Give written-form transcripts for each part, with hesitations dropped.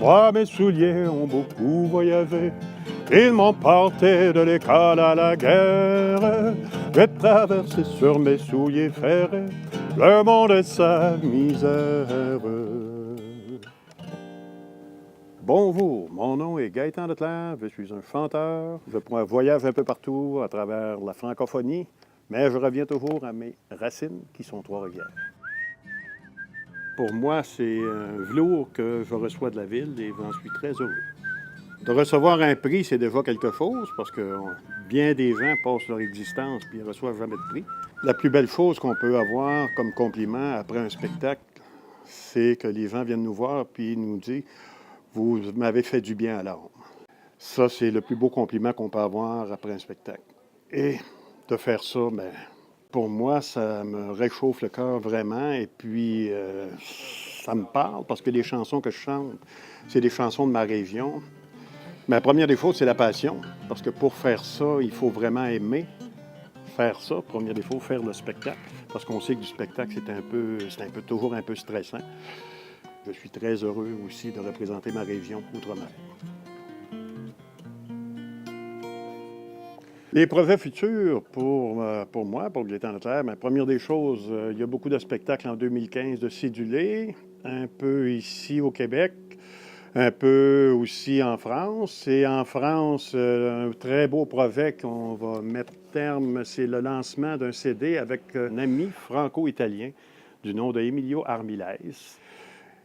Moi, mes souliers ont beaucoup voyagé. Ils m'emportaient de l'école à la guerre. J'ai traversé sur mes souliers ferrés le monde et sa misère. Bonjour, mon nom est Gaëtan Leclerc, je suis un chanteur. Je voyage un peu partout à travers la francophonie, mais je reviens toujours à mes racines qui sont Trois-Rivières. Pour moi, c'est un velours que je reçois de la ville et j'en suis très heureux. De recevoir un prix, c'est déjà quelque chose parce que bien des gens passent leur existence puis ils ne reçoivent jamais de prix. La plus belle chose qu'on peut avoir comme compliment après un spectacle, c'est que les gens viennent nous voir puis nous disent « Vous m'avez fait du bien à l'âme ». Ça, c'est le plus beau compliment qu'on peut avoir après un spectacle. Et de faire ça, bien, pour moi, ça me réchauffe le cœur vraiment et puis ça me parle parce que les chansons que je chante, c'est des chansons de ma région. Mais la première des choses, c'est la passion, parce que pour faire ça, il faut vraiment aimer faire ça. Premier défaut, faire le spectacle, parce qu'on sait que du spectacle, c'est toujours un peu stressant. Je suis très heureux aussi de représenter ma région Outre-mer. Les projets futurs pour moi, pour Gaëtan Leclerc, bien, première des choses, il y a beaucoup de spectacles en 2015 de cédulés, un peu ici au Québec, un peu aussi en France. Et en France, un très beau projet qu'on va mettre terme, c'est le lancement d'un CD avec un ami franco-italien du nom de Emilio Armiles.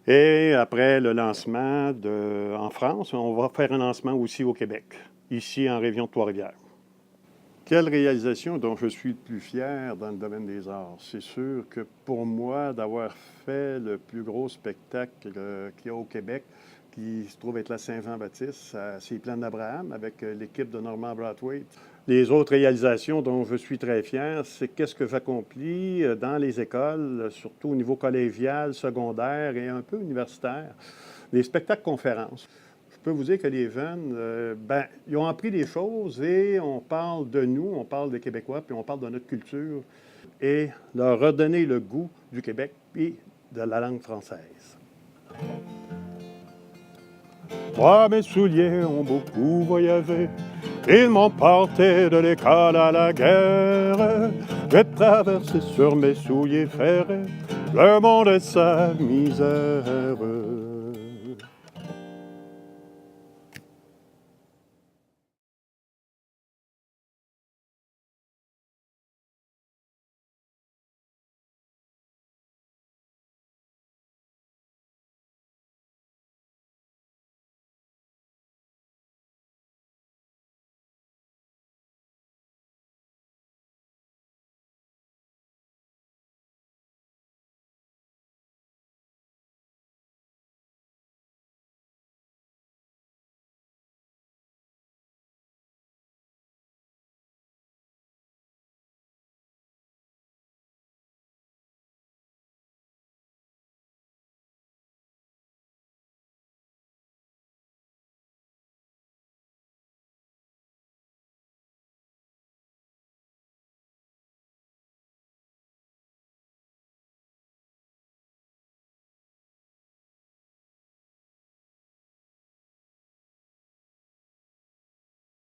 Et après le lancement en France, on va faire un lancement aussi au Québec, ici en région de Trois-Rivières. Quelle réalisation dont je suis le plus fier dans le domaine des arts? C'est sûr que pour moi, d'avoir fait le plus gros spectacle qu'il y a au Québec, qui se trouve être la Saint-Jean-Baptiste, à ces Plaines d'Abraham, avec l'équipe de Normand Brathwaite. Les autres réalisations dont je suis très fier, c'est qu'est-ce que j'accomplis dans les écoles, surtout au niveau collégial, secondaire et un peu universitaire. Les spectacles conférences. Je peux vous dire que les jeunes, ils ont appris des choses et on parle de nous, on parle des Québécois, puis on parle de notre culture et leur redonner le goût du Québec et de la langue française. Moi, mes souliers ont beaucoup voyagé. Ils m'emportaient de l'école à la guerre. J'ai traversé sur mes souliers ferrés le monde et sa misère.